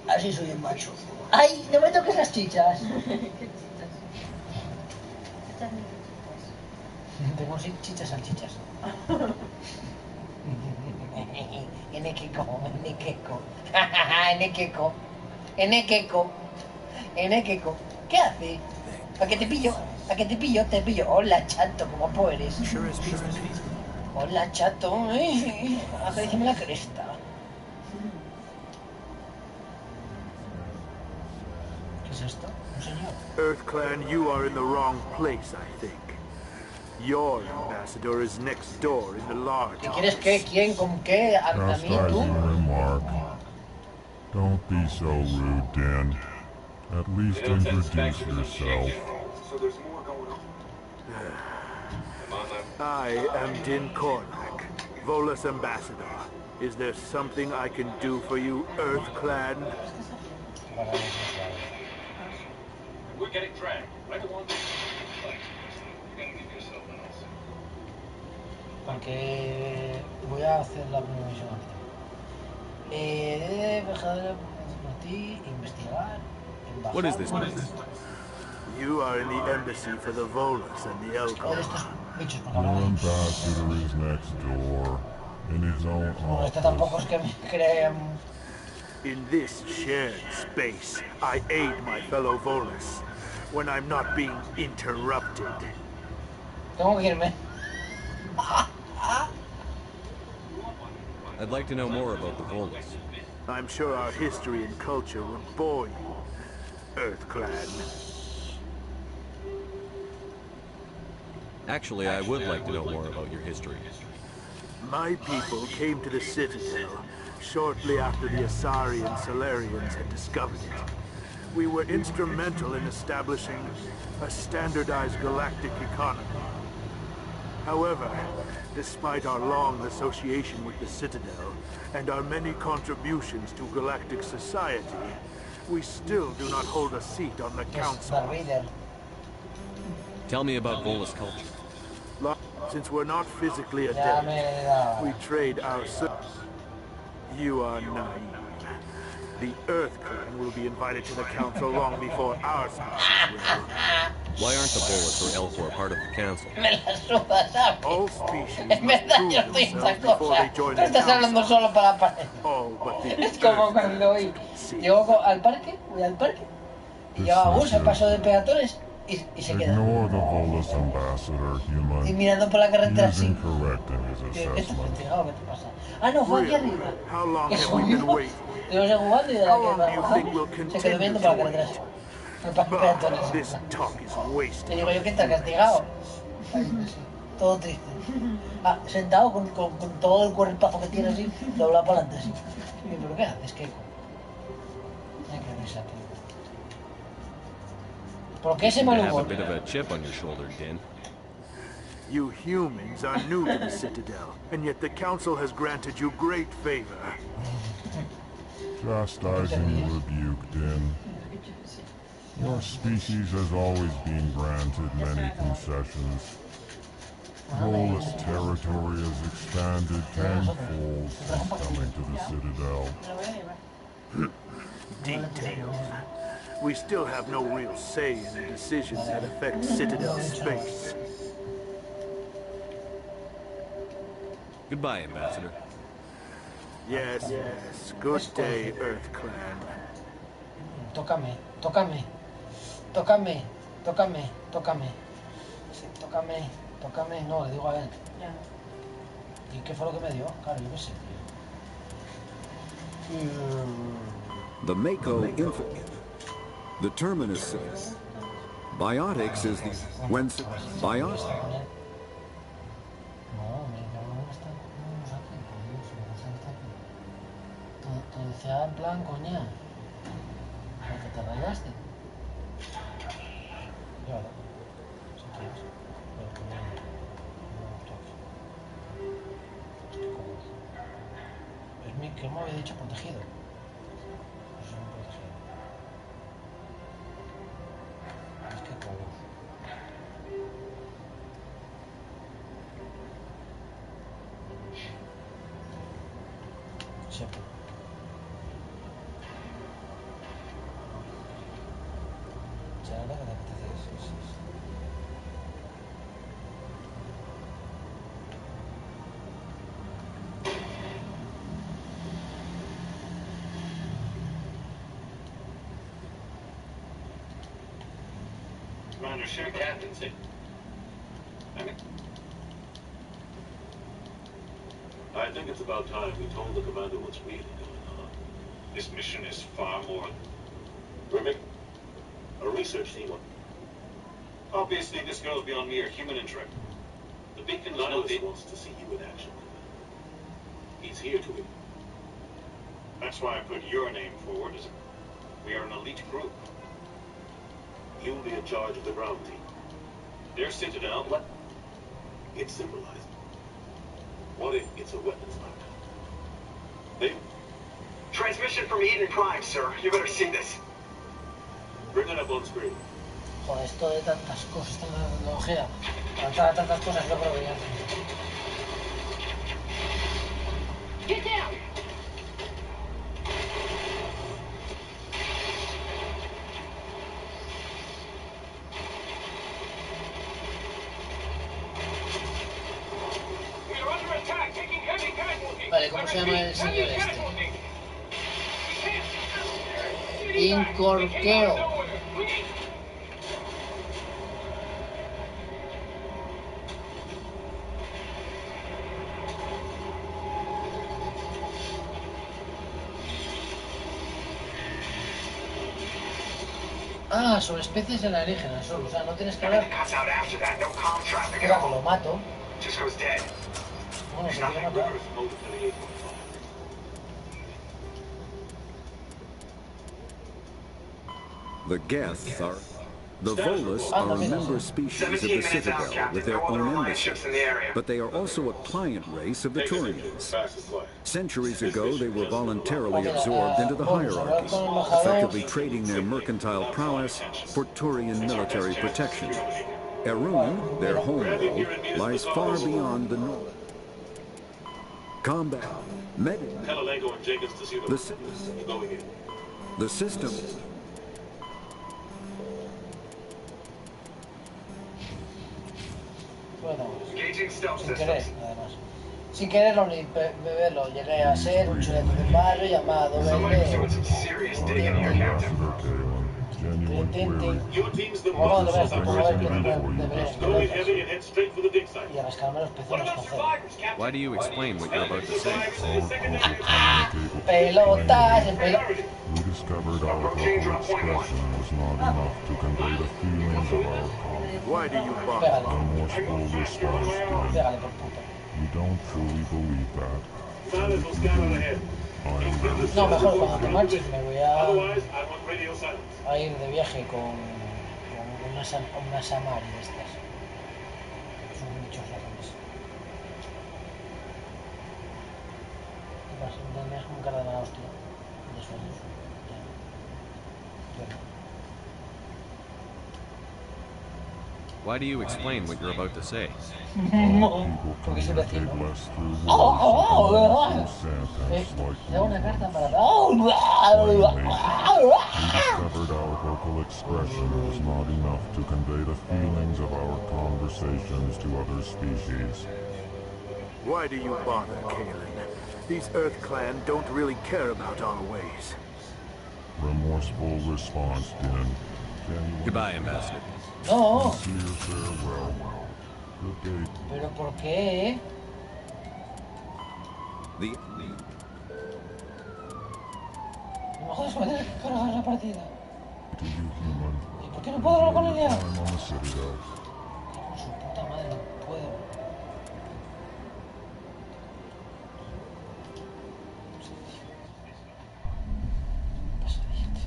Así soy el macho. ¡Ay! ¡No me toques las chichas! ¿Qué chichas? Chichas ni chichitas. Tengo chichas salchichas. Enequeco. ¿Qué hace? ¿A qué te pillo? Te pillo. Hola, chato, ¿cómo guapo eres? Hola, chato. Acaríciame la cresta. ¿Qué es esto? ¿Un señor? Earth Clan, you are in the wrong place, I think. Your ambassador is next door in the large ¿Qué quieres qué? ¿Quién? ¿Con qué? ¿A mí? ¿Tú? Remark. Don't be so rude, Dan. At least introduce yourself. I am Din Kornak, Volus ambassador. Is there something I can do for you, Earth Clan? We're getting dragged right along. Porque voy a hacer la primera misión aquí. Por ti, investigar. What is this? You are in the embassy for the Volus and the Elkor. Your ambassador is next door, in his own Bueno, este tampoco es office. que me crean. In this shared space, I aid my fellow Volus when I'm not being interrupted. Tengo que irme. I'd like to know more about the Volus. I'm sure our history and culture would bore you, Earth Clan. Actually, I would like to know more about your history. My people came to the Citadel shortly after the Asari and Solarians had discovered it. We were instrumental in establishing a standardized galactic economy. However, despite our long association with the Citadel and our many contributions to galactic society, we still do not hold a seat on the council. Tell me about Volus culture. Since we're not physically adept, we trade our You are naive. The Earth Clan will be invited to the council long before our species will. Why aren't the Volus or Elkor part of the council? Me la suda, ¿sabes? All species Es must verdad, prove yo estoy en esa themselves before they cosa. join Tú the estás hablando council. solo para la pared. All but the Es como cuando hoy llego al parque, voy al parque, y lleva bus, el paso de peatones y se queda. Ignore the Volus ambassador, Y human. mirando por la He carretera is así. incorrect in his ¿Qué estás assessment. investigado? ¿Qué te pasa? Ah, no, fue aquí Really? arriba. How long Que have we been subió. waiting? Yo lo sé jugando y de la How que long do you bajó, think we'll se quedó continue viendo to por la carretera wait? así. El paso de Bah, peatones. this talk is Te wasted. digo yo que está castigado. Todo triste. Ah, sentado con todo el cuerpazo que tiene así, doblado para adelante así. Y yo, ¿pero qué haces, Keiko? Ay, qué risa, tío. ¿Por qué ese You mal have a humor? bit of a chip on your shoulder, Din. You humans are new to the Citadel, and yet the Council has granted you great favor. Chastising rebuke, Din. Your species has always been granted many concessions. Volus territory has expanded tenfold since coming to the Citadel. Details. We still have no real say in the decisions that affect Citadel space. Goodbye, Ambassador. Yes, yes. Good day, Earth Clan. Tócame. Sí, tócame. No, le digo a él. ¿Y qué fue lo que me dio? Claro, yo qué sé. The Mako Infant. The terminus says, biotics is the when biotics. No, no está aquí, por Dios, está aquí. Te decía en plan, coña. Porque te rayaste. Llévalo. Si quieres. Pero que no toques. Estoy cómodo. Es mi, que me había dicho protegido. Pues soy un protegido. Es que cómodo. Sí. Charla que te apetece, sí, sí, sí. Commander, share captain, say. I think it's about time we told the commander what's really going on. This mission is far more... Remy? A research team. Obviously, this goes beyond mere human interaction. The beacon Silas wants to see you in action. He's here to it. That's why I put your name forward as we are an elite group. You'll be in charge of the ground team. Their citadel, what? It's symbolized. What if it's a weapons lab? They... Transmission from Eden Prime, sir. You better see this. Bring it up on screen. Joder, esto de tantas cosas, tanta tecnología, avanzar tantas cosas, yo creo que ya... Get down! We are under attack, taking heavy casualties. Vale, ¿cómo se llama el señor este? Incorqueo. Ah, sobre especies alienígenas solo, o sea, no tienes que hablar. Espera, que lo mato. Bueno, se quiere matar. The Geths are... The Volus are a member species of the Citadel with their own embassy, but they are also a client race of the Turians. Centuries ago, they were voluntarily absorbed into the hierarchy, effectively trading their mercantile prowess for Turian military protection. Erun, their homeworld, lies far beyond the north. Combat, the system... Bueno, sin querer, además. Sin querer beberlo, llegué a ser un chuleto de barrio llamado Verde. Y a rascarme los pezones con cero. Why do you explain what you're about to say? Pelotas, en pelotas. We discovered our vocal expression was not enough to convey the feelings of our cause. Why do you bother? Remorseful response, Pégale por puta. You don't truly believe that. And if you do, I am very No, mejor cuando te marches me voy Otherwise, I want radio silence. a ir de viaje con una Samari de estas. Son muchos ratones. ¿Qué pasa? Me dejo un cara de mala hostia. De sueños. Why do you explain what you're about to say? Porque soy vecino. Da una carta para... We discovered our vocal expression was not enough to convey the feelings of our conversations to other species. Why do you bother, Kalen? These Earth Clan don't really care about our ways. Remorseful response, Din. Goodbye, Ambassador. No, Sincere farewell. Good day. pero ¿por qué? No me jodas, me tienes que cargar la partida. To you, human. ¿Y por qué no puedo hablar con ella? Time on the Citadel. Con su puta madre no puedo. Pasadillete.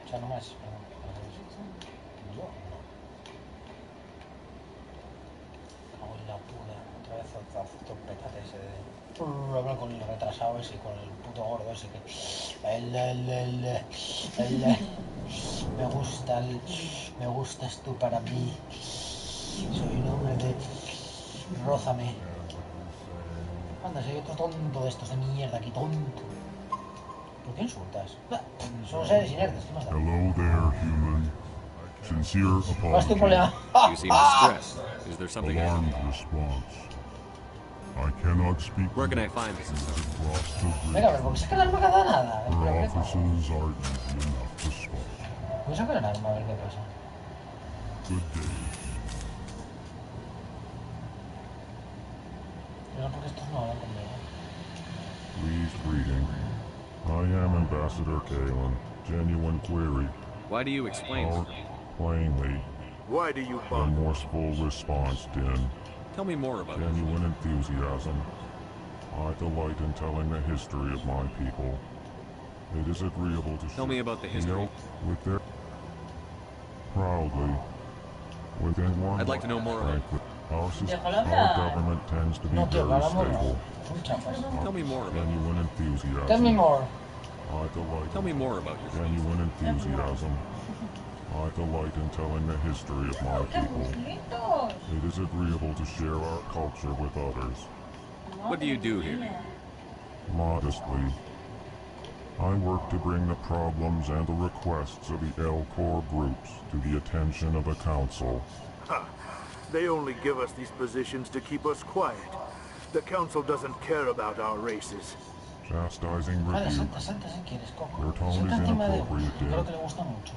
O sea, no más, perdón. Yo no. Cago en la la puta. Otra vez otro petate ese de... Hablar con el retrasado ese y con el puto gordo ese que... Me gustas tú para mí. Soy un hombre de... Rózame. Anda, soy otro tonto de estos de mierda aquí, tonto. ¿Por qué insultas? Son seres inertes, ¿qué más da? Hello there, human. Sincere ¿Cuál es tu apology. problema? You seem distressed. Is there something I Alarmed response. I cannot speak. Where can I find this? Across the Venga, bridge. pero ¿por qué saca el arma cada nada? Our Espera, ¿qué? offices are easy enough to spot. Voy a sacar el arma a ver qué pasa. Good day. Pero porque estos no hablan conmigo. Pleased reading. I am Ambassador Kalen. Genuine query. Why do you explain? Our plainly Why do you bother? remorseful response, Din. Tell me more about it. Genuine enthusiasm. I delight in telling the history of my people. It is agreeable to Tell me about the history. Kneel with their proudly within one. I'd like to know more about it. Our government tends to be No, tío, very hablamos stable. Son chapas. Tell me more about it. Genuine enthusiasm. Tell me more. I delight. Tell me more about yourself. Genuine enthusiasm. I delight in telling the history of my ¡Qué people. bonitos! It is agreeable to share our culture with others. What do you do here? Modestly, I work to bring the problems and the requests of the L-Corps groups to the attention of the Council. Ha! They only give us these positions to keep us quiet. The Council doesn't care about our races. Chastising Vale, rebuke. salta, salta si quieres, Coco. Your tone Salta is encima de... inappropriate, Creo Dan. que le gusta mucho.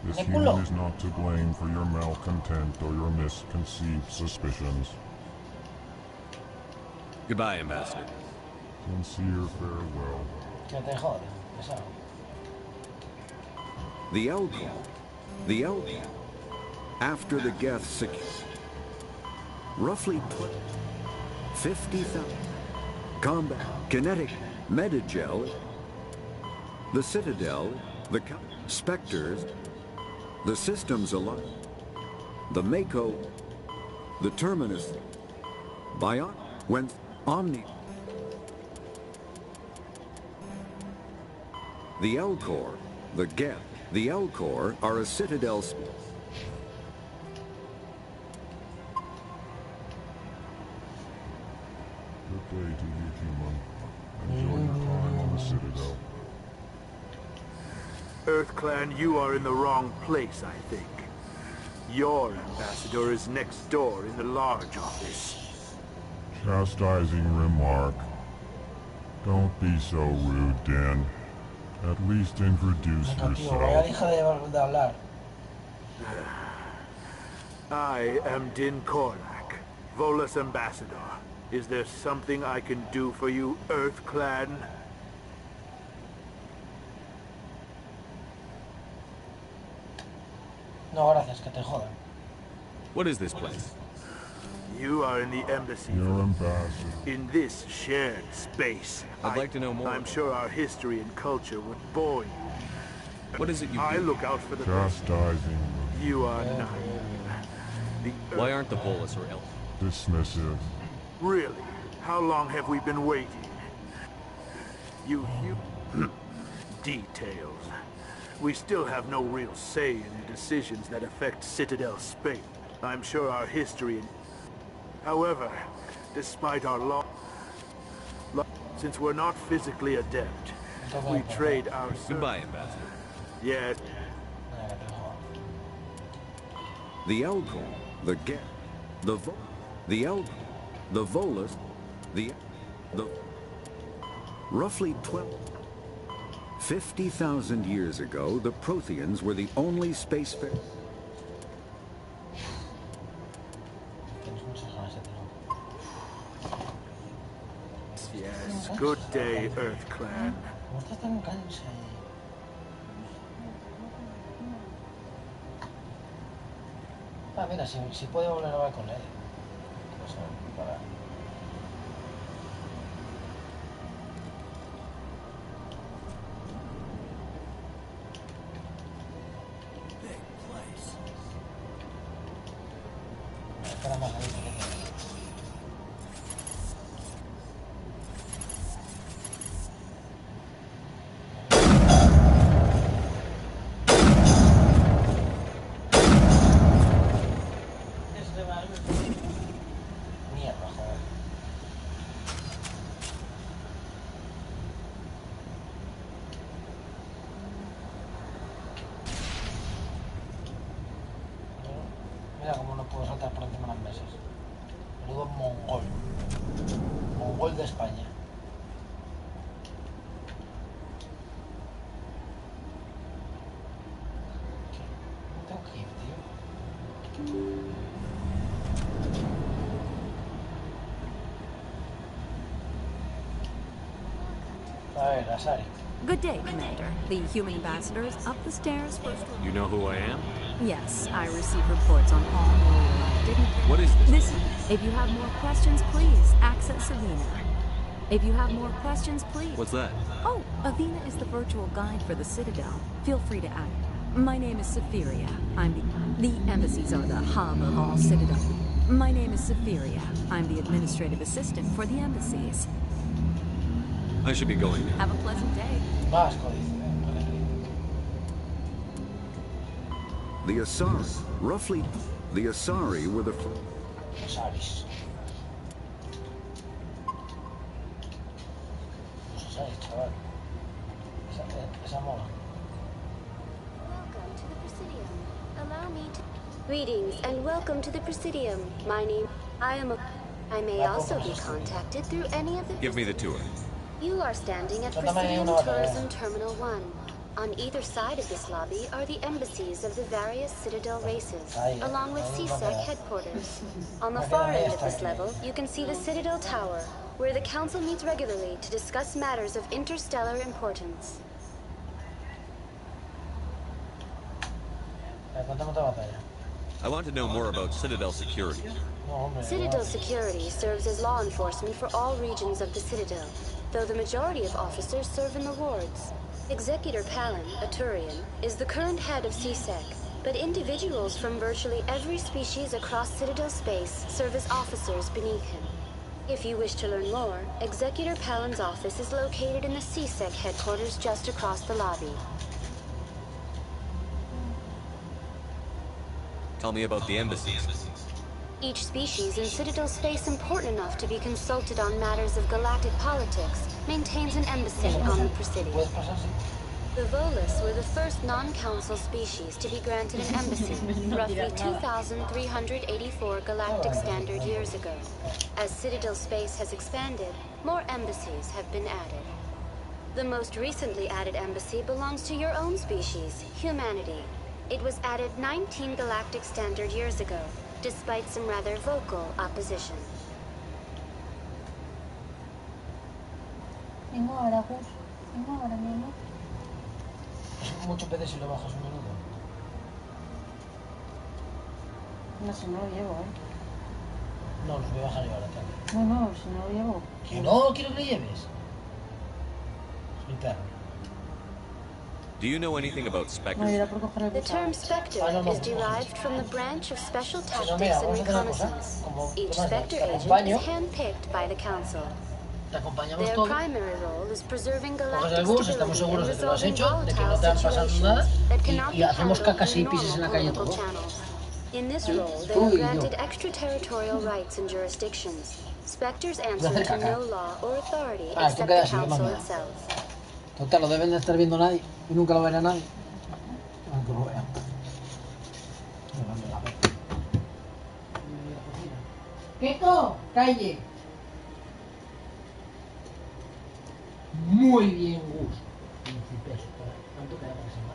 This ¡De culo! human is not to blame for your malcontent or your misconceived suspicions. Goodbye, Ambassador. Sincere farewell. Que te jode, pesado. The L-Corps. The L-Corps. After the Geth roughly 50,000 combat, kinetic, metagel, the Citadel, the Spectres, the Systems Alliance, the Mako, the Terminus, Bion, when Omni, the L-Corps, the Geth, the L-Corps are a Citadel. Good day to you, human. Enjoy your time on the Citadel. Earth Clan, you are in the wrong place, I think. Your ambassador is next door in the large office. Chastising remark. Don't be so rude, Dan. At least introduce Venga, tío, vaya yourself. hija de hablar. I am Din Korlak, Volus ambassador. Is there something I can do for you, Earth Clan? No, gracias, que te jodan. What is this place? You are in the embassy. Your ambassador. In this shared space. I'd like to know more. I'm sure our history and culture would bore you. What is it you I do? look out for the best. Chastising. You are naive. The Why aren't the Volus or Elf? Dismissive. Really? How long have we been waiting? You details. We still have no real say in the decisions that affect Citadel space. I'm sure our history and... However, despite our law... Since we're not physically adept, we trade our... Goodbye, Ambassador. Yes. Venga, que te jodan. The L-Corps, the Geth, the the L-Corps, the Volus, the roughly 50,000 years ago, the Protheans were the only spacefarer. Tienes muchas ganas de tirar. Yes. Good day, Earth Clan. ¿Cómo estás tan cansado? Ah, mira, si puede volver a hablar con él. Pues, para... Espera más ahí, que Mira cómo no puedo saltar por encima de las mesas. Menudo mongol. Mongol de España. ¿Qué? Tengo que ir, tío. A ver, Asari. Good day, Commander. The human ambassador is up the stairs first. You know who I am? Yes, I receive reports on all newly elected. What is this? If you have more questions, please access Avena. If you have more questions, please. What's that? Oh, Avena is the virtual guide for the Citadel. Feel free to act. My name is Safiria. I'm the embassies are the hub of all Citadel. My name is Safiria. I'm the administrative assistant for the embassies. I should be going now. Have a pleasant day. Vasco, dice. The Asari were the... Asaris. Los Asaris, chaval. Esa mola. Welcome to the Presidium. Allow me to... Greetings and welcome to the Presidium. My name... I may also be contacted through any of the... Give me the tour. You are standing at Presidium Tourism Terminal 1. On either side of this lobby are the embassies of the various Citadel races, along with CSEC headquarters. On the far end of this level, you can see the Citadel Tower, where the Council meets regularly to discuss matters of interstellar importance. I want to know more about Citadel security. Citadel security serves as law enforcement for all regions of the Citadel, though the majority of officers serve in the wards. Executor Palin, a Turian, is the current head of CSEC, but individuals from virtually every species across Citadel space serve as officers beneath him. If you wish to learn more, Executor Palin's office is located in the CSEC headquarters just across the lobby. Tell me about the embassies. Each species in Citadel space important enough to be consulted on matters of galactic politics maintains an embassy on the Presidium. The Volus were the first non-council species to be granted an embassy, roughly 2,384 galactic standard years ago. As Citadel space has expanded, more embassies have been added. The most recently added embassy belongs to your own species, humanity. It was added 19 galactic standard years ago, despite some rather vocal opposition. Vengo ahora, Gus. Vengo ahora, mi amor. Mucho pedo si lo bajas un minuto. No, si no lo llevo, No, los voy a bajar yo ahora también. No, si no lo llevo. Que no quiero que lo lleves. Es mi perro. Do you know anything about No, Spectres? era por coger el The pesado. term Spectre is derived from the branch of special Pero tactics mira, and vamos a hacer una cosa. reconnaissance. Como Each ¿qué más da? Spectre Te agent acompaño. is handpicked by the Council. Te acompañamos Their todo. primary role is preserving Coges galactic el bus, estamos stability and seguros de que lo has resolving hecho, de que no volatile te han pasado nada situations that cannot y be hacemos handled cacas y through pises en la normal calle political todos. channels. In this role, they Tú are y yo. granted extraterritorial rights and jurisdictions. Spectres Voy a answer hacer to caca. no law or authority Ah, esto except queda the así, Council manda. itself. Total, lo deben de estar viendo nadie y nunca lo verá nadie. Aunque lo vean. ¡Quieto! ¡Calle! Muy bien, Gus. Príncipes, ¿cuánto queda para que se va?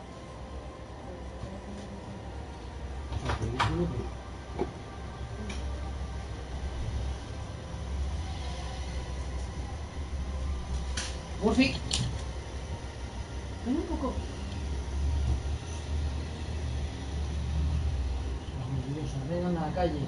Murphy. Ven un poco. Los nerviosos, vengan a la calle.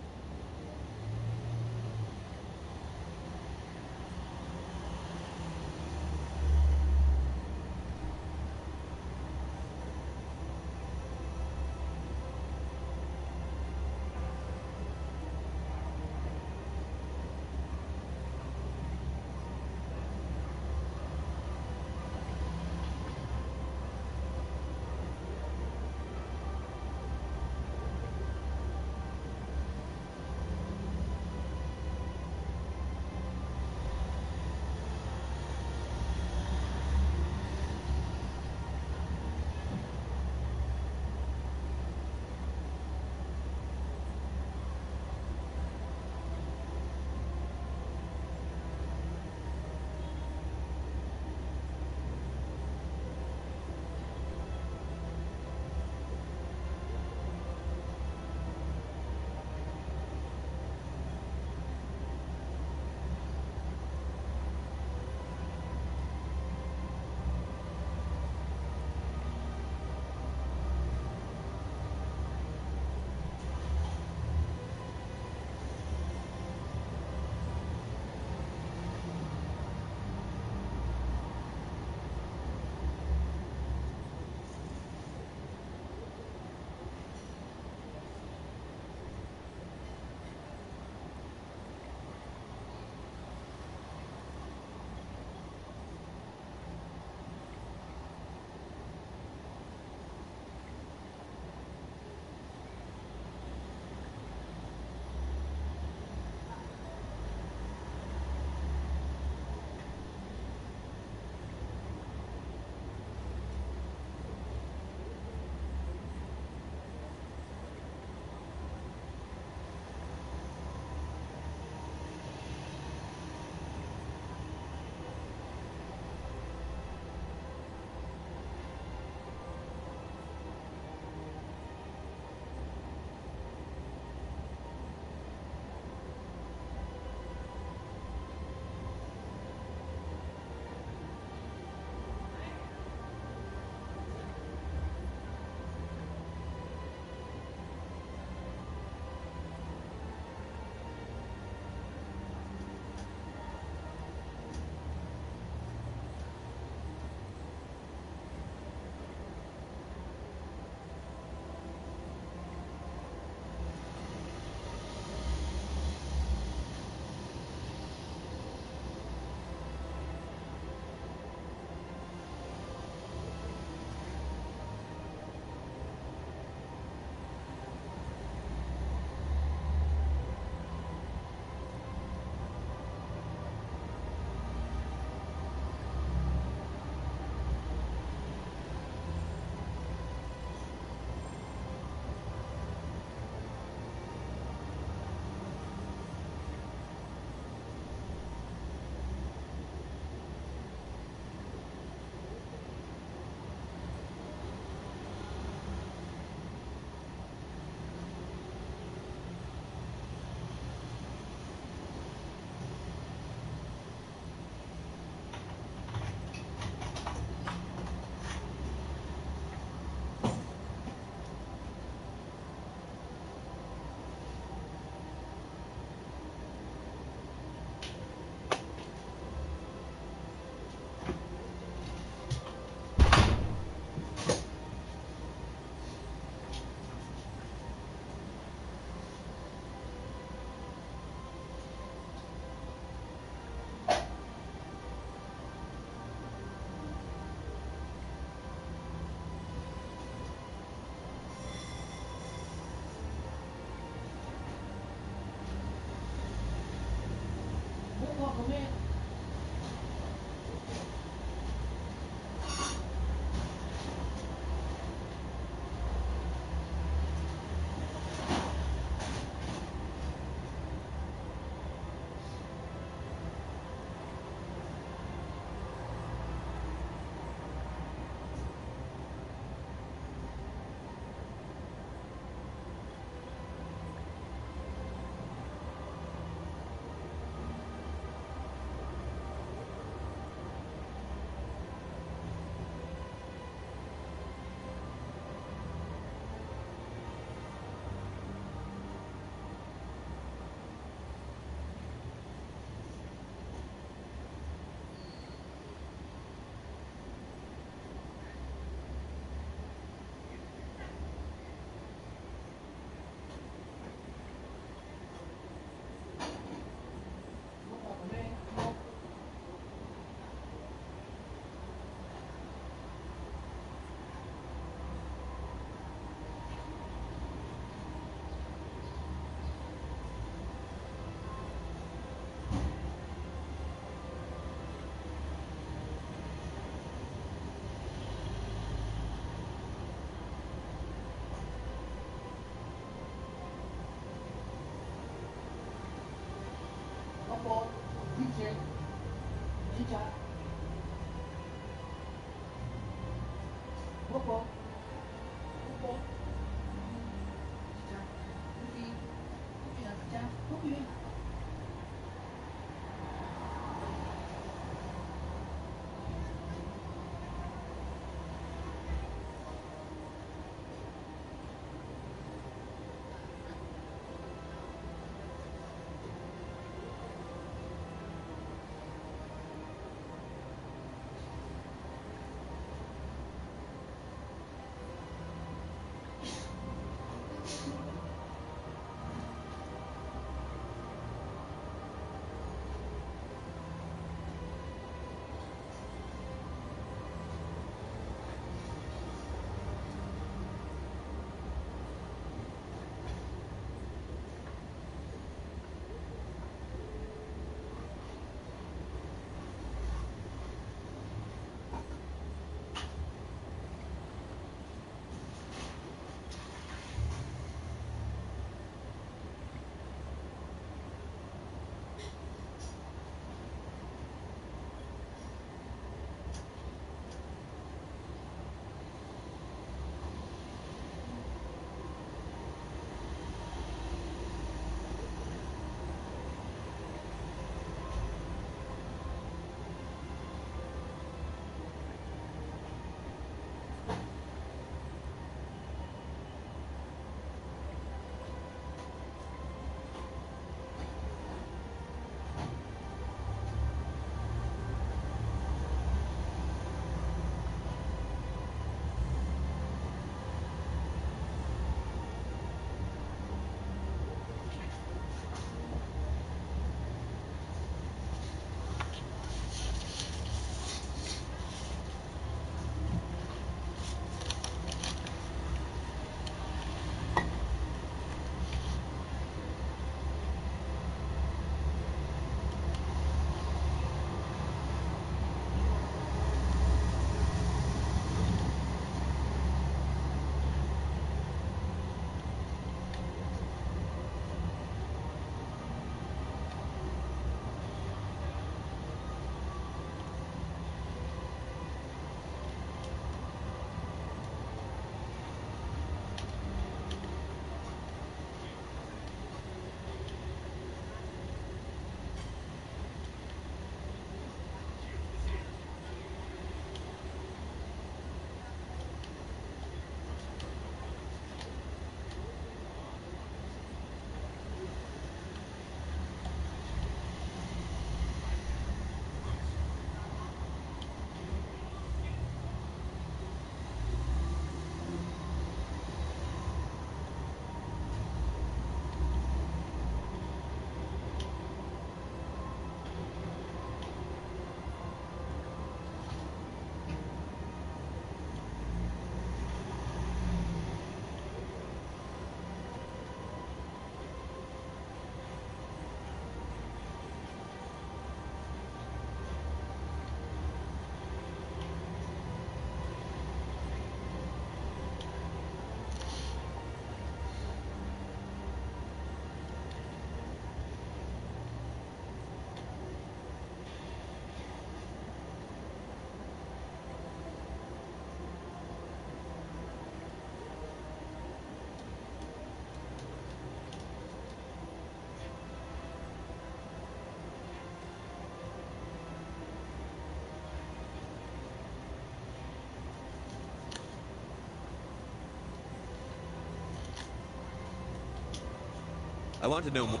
I want to know more.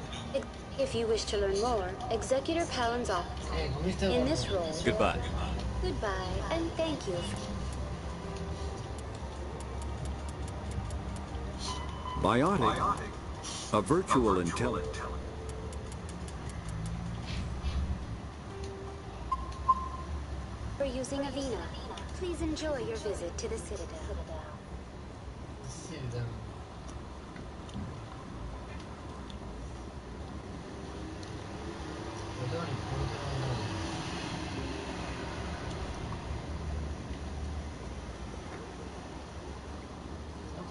If you wish to learn more, Executor Palin's office. In this role... Goodbye. Goodbye, and thank you. Biotic, a virtual intelligence. For using Avena, please enjoy your visit to the Citadel.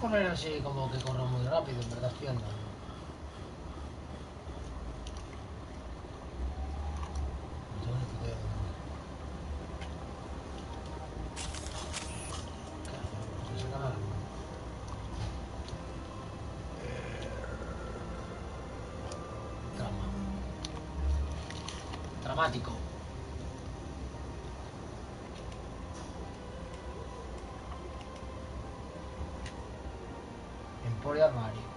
Poner así como que corro muy rápido, en verdad estoy andando. No tengo ni idea. Dramático. Emporio armario.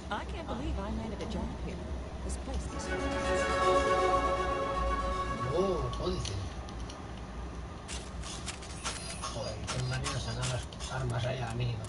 I can't believe I landed a job here. This place is Oh, códice. Joder, qué manera sacar las armas ahí a la mínima.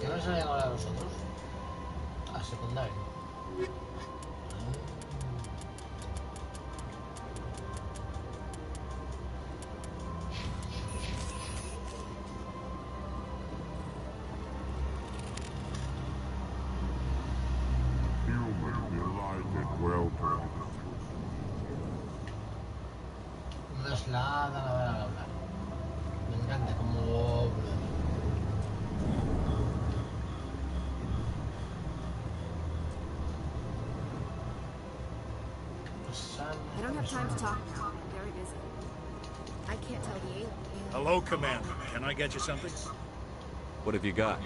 ¿Qué nos salen ahora a nosotros? A secundario. Human delighted welcome. Una slada la hora de hablar. Me encanta como... I don't have time to talk now. I'm very busy. I can't tell the alien. Hello, Commander. Can I get you something? What have you got?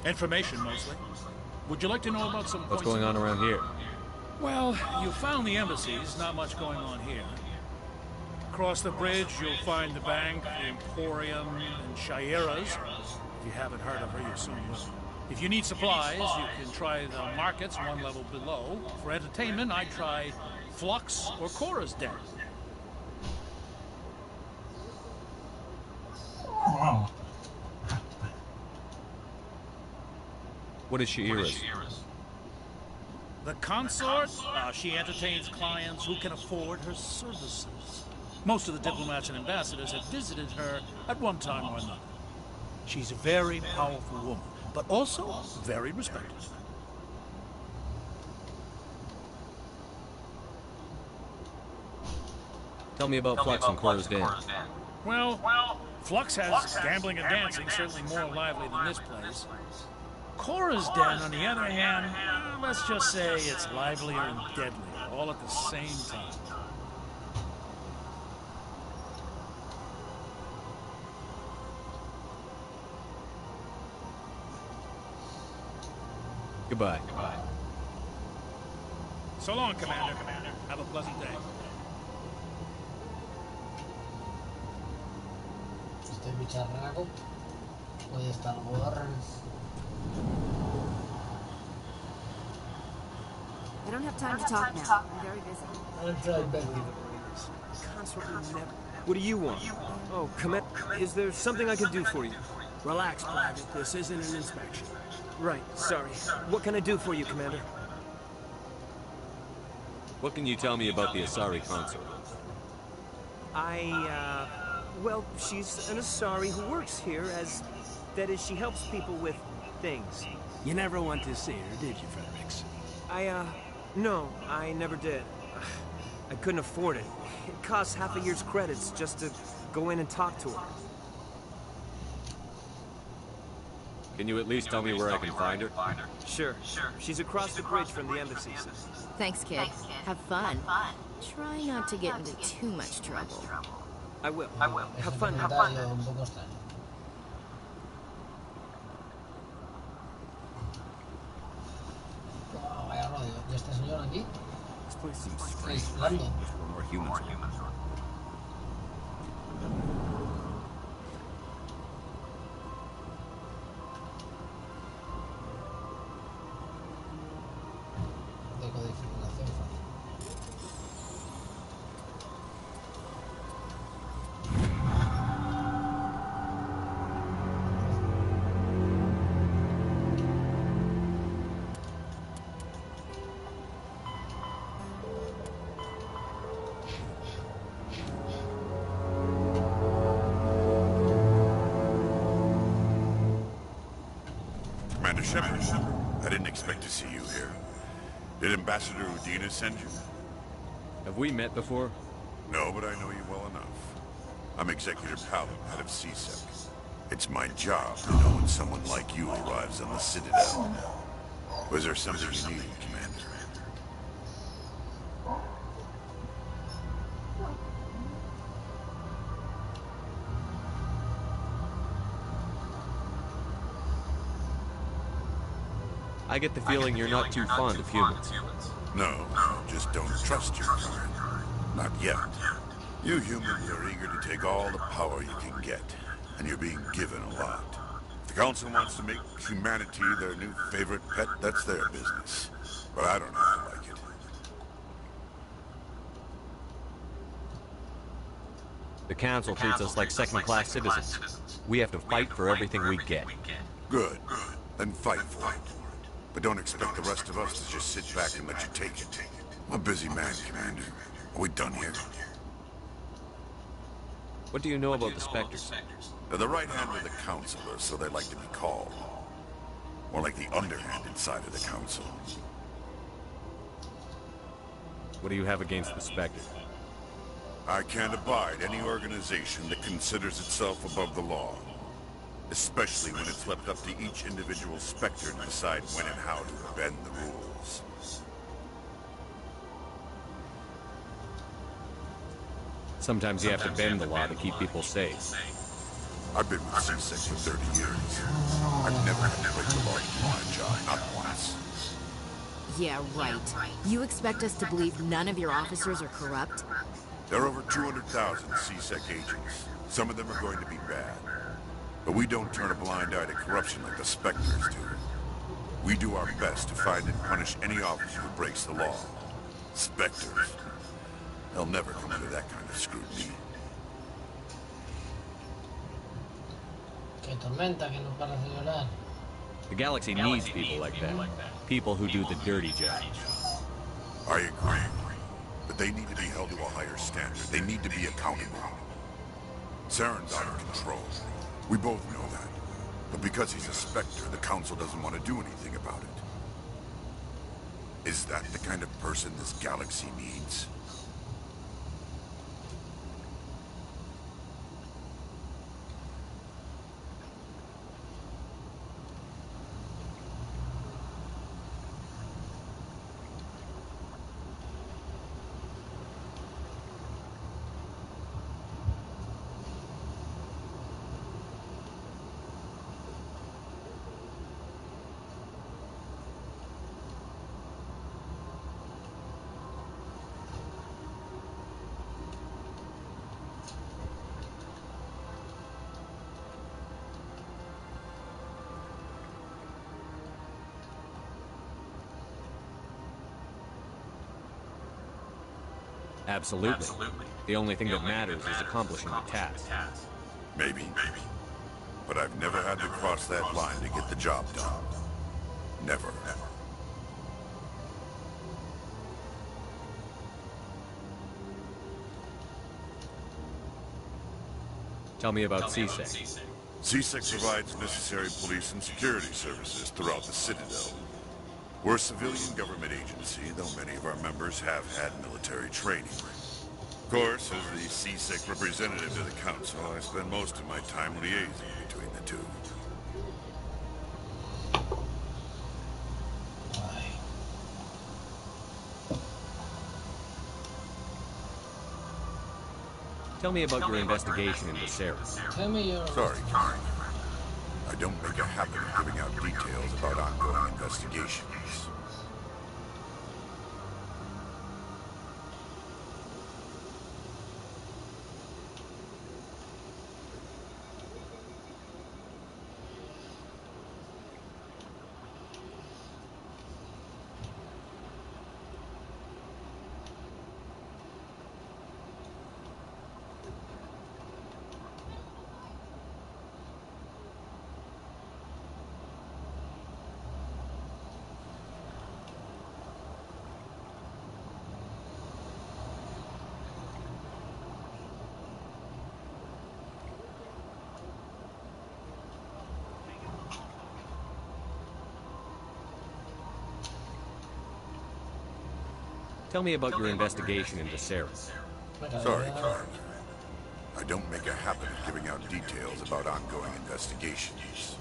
Information, mostly. Would you like to know about some... What's going on around here? Well, you found the embassies. Not much going on here. Across the bridge, you'll find the bank, the Emporium, and Shira's. If you haven't heard of her, you soon will. If you need supplies, you can try the markets one level below. For entertainment, I'd try Flux or Cora's Den. What is Shaira's? The consort? She entertains clients who can afford her services. Most of the diplomats and ambassadors have visited her at one time or another. She's a very powerful woman, but also very respected. Tell me about Flux and Cora's Den. Well, Flux has gambling and dancing, certainly more lively than this place. Cora's Den, on the other hand, let's just say it's livelier and deadlier, all at the same time. Goodbye. So long, Commander. Have a pleasant day. Este bicharraco puede estar gordo. I don't have time to talk now. I'm very busy. What do you want? Oh, Commander, is there something I can do for you? Relax, Private. This isn't an inspection. Right, sorry. What can I do for you, Commander? What can you tell me about the Asari consort? Well, she's an Asari who works here that is, she helps people with things. You never went to see her, did you, Fredericks? No, I never did. I couldn't afford it. It costs half a year's credits just to go in and talk to her. Can you at least tell me where I can find her? Sure. She's across the bridge from the embassies. Thanks, kid. Have fun. Try not to get into too much trouble. I will. Have fun. ¿Y este señor aquí? This place seems strange. Aislando. Wish there were more humans. Decodificación fácil. Commander Shepard, I didn't expect to see you here. Did Ambassador Udina send you? Have we met before? No, but I know you well enough. I'm Executive Paladin, head of CSEC. It's my job to know when someone like you arrives on the Citadel. Was there something you needed, Commander? I get the feeling you're not too fond of humans. No, just don't trust your kind. Not yet. You humans are eager to take all the power you can get, and you're being given a lot. If the Council wants to make humanity their new favorite pet, that's their business. But I don't have to like it. The Council treats us like second-class citizens. We have to fight for everything we get. Good. Then fight for it. But don't expect the rest of us to just sit back and let you take it. I'm a busy man, Commander. Are we done here? What do you know about the Spectres? They're the right hand of the Council, or so they like to be called. More like the underhanded side of the Council. What do you have against the Spectres? I can't abide any organization that considers itself above the law. Especially when it's left up to each individual Spectre to decide when and how to bend the rules. Sometimes you have to bend the law to keep people safe. I've been with CSEC for 30 years. I've never had to break the law to do my job, not once. Yeah, right. You expect us to believe none of your officers are corrupt? There are over 200,000 CSEC agents. Some of them are going to be bad. But we don't turn a blind eye to corruption like the Spectres do. We do our best to find and punish any officer who breaks the law. Spectres. They'll never come under that kind of scrutiny. Qué tormenta que no para de llorar. The galaxy needs people like that. People who do the dirty job. I agree. But they need to be held to a higher standard. They need to be accountable. Saren's out of control. We both know that. But because he's a Spectre, the Council doesn't want to do anything about it. Is that the kind of person this galaxy needs? Absolutely. The only thing that matters is accomplishing the task. Maybe. But I've never had to cross that line to get the job done. Never. Tell me about CSEC. CSEC provides necessary police and security services throughout the Citadel. We're a civilian government agency, though many of our members have had military training. Of course, as the CSEC representative to the Council, I spend most of my time liaising between the two. Tell me about your investigation into Sarah. Tell me your... Sorry, I don't make a habit of giving out details about ongoing investigations. Tell me about your investigation into Sarah. Sorry, Commander. I don't make a habit of giving out details about ongoing investigations.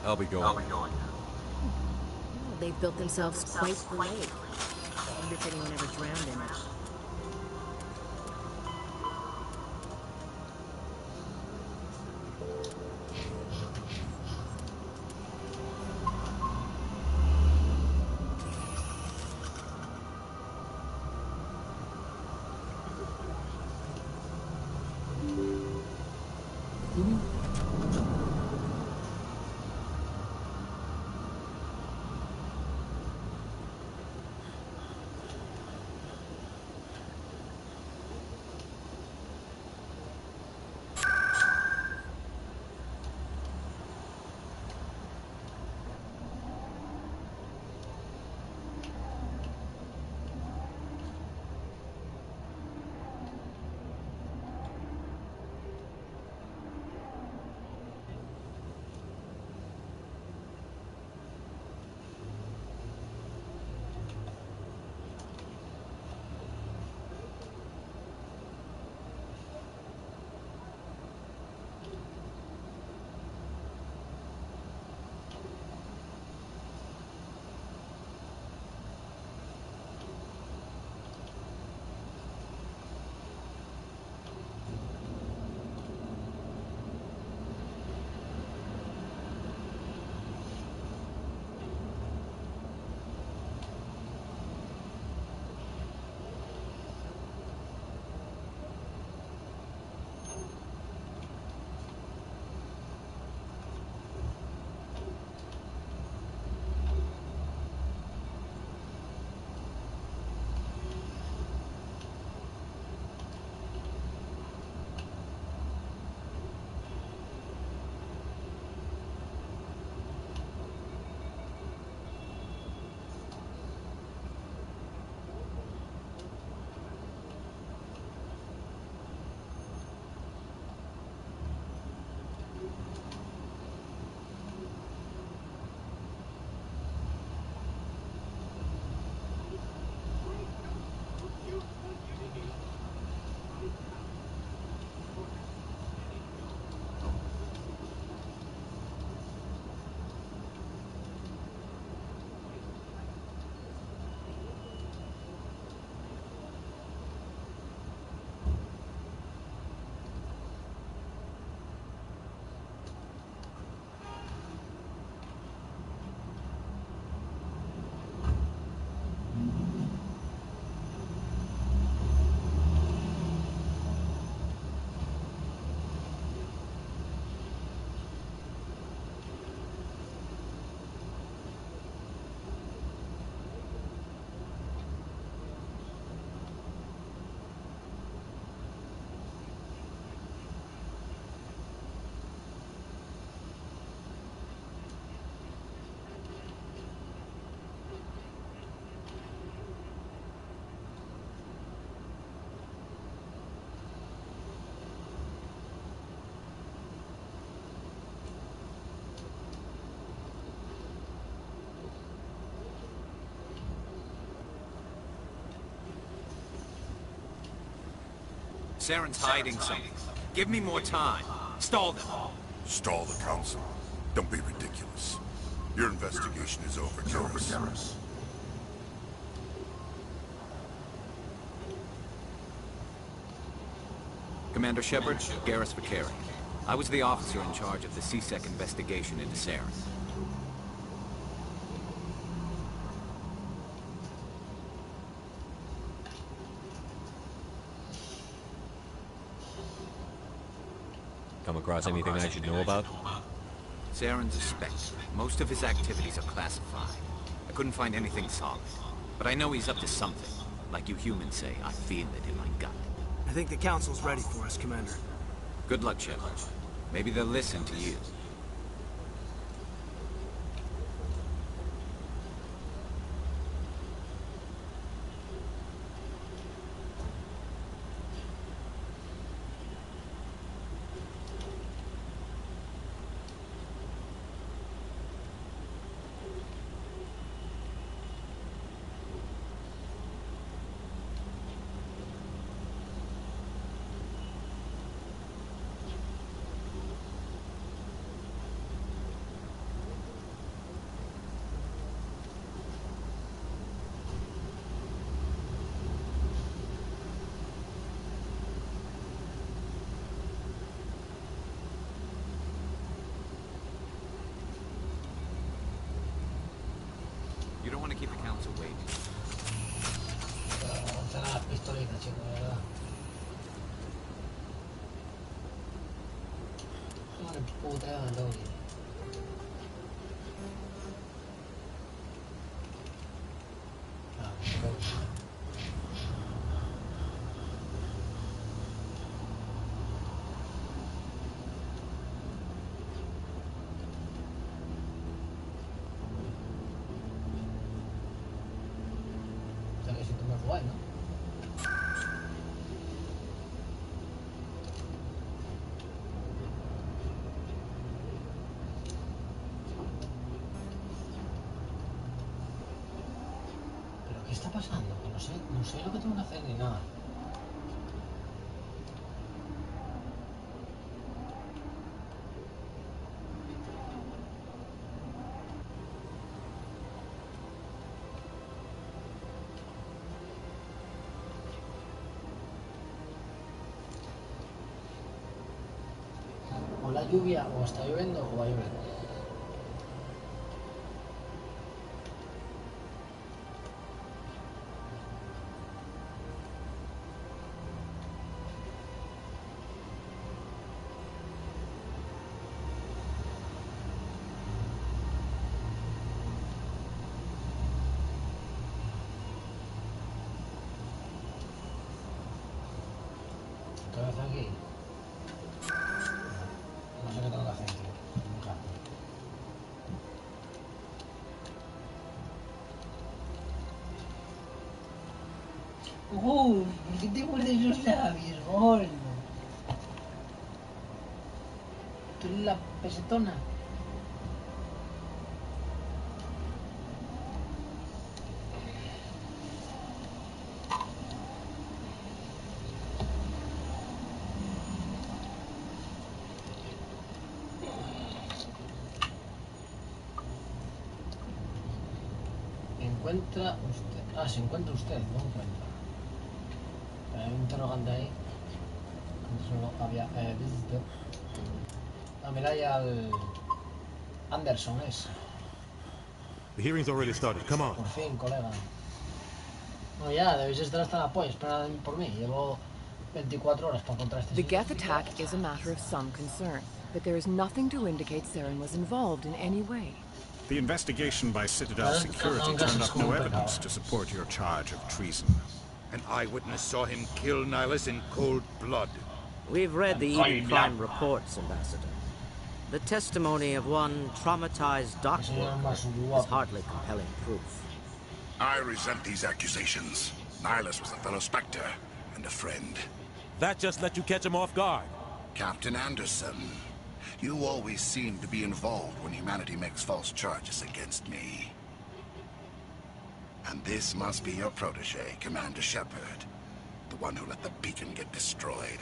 I'll be going. Well, they've built themselves quite the lake. I wonder if anyone ever drowned in it. Saren's hiding something. Give me more time. Stall them. Stall the council. Don't be ridiculous. Your investigation is over, Garrus. Commander Shepard, Garrus Vakari. I was the officer in charge of the C-Sec investigation into Saren. Come across anything I should know about? Saren's a spectre. Most of his activities are classified. I couldn't find anything solid. But I know he's up to something. Like you humans say, I feel it in my gut. I think the council's ready for us, Commander. Good luck, Shepard. Maybe they'll listen to you. You don't want to keep the council waiting. Será las pistolitas, chicos, de verdad. Joder, puta, Lori. Guay, ¿no? ¿Pero qué está pasando? Que no sé lo que tengo que hacer ni nada. O la lluvia, o está lloviendo, o va a llover. ¿Qué haces aquí? No sé qué tengo que hacer, tío. Nunca. ¿Por qué te muerdes los labios, gol? Tú eres la pesetona. ¿Encuentra usted? Ah, se encuentra usted, no encuentra. Hay un interrogante ahí. No había visto. Ah, mira ahí al Anderson es. The hearing's already started. Come on. Por fin, colega. No, ya, debéis estar hasta la polla. Espera por mí. Llevo 24 horas para encontrar este The sitio. Geth attack is a matter of some concern, but there is nothing to indicate Saren was involved in any way. The investigation by Citadel Security turned up no evidence to support your charge of treason. An eyewitness saw him kill Nihilus in cold blood. We've read the Eden Prime reports, Ambassador. The testimony of one traumatized dock worker is hardly compelling proof. I resent these accusations. Nihilus was a fellow Spectre and a friend. That just let you catch him off guard. Captain Anderson, you always seem to be involved when humanity makes false charges against me. And this must be your protege, Commander Shepard. The one who let the beacon get destroyed.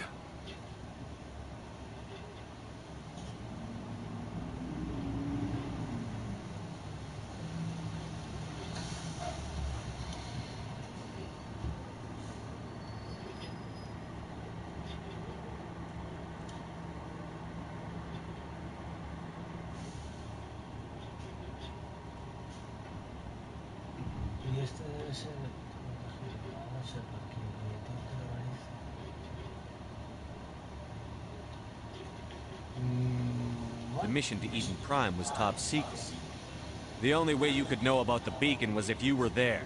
The mission to Eden Prime was top secret. The only way you could know about the beacon was if you were there.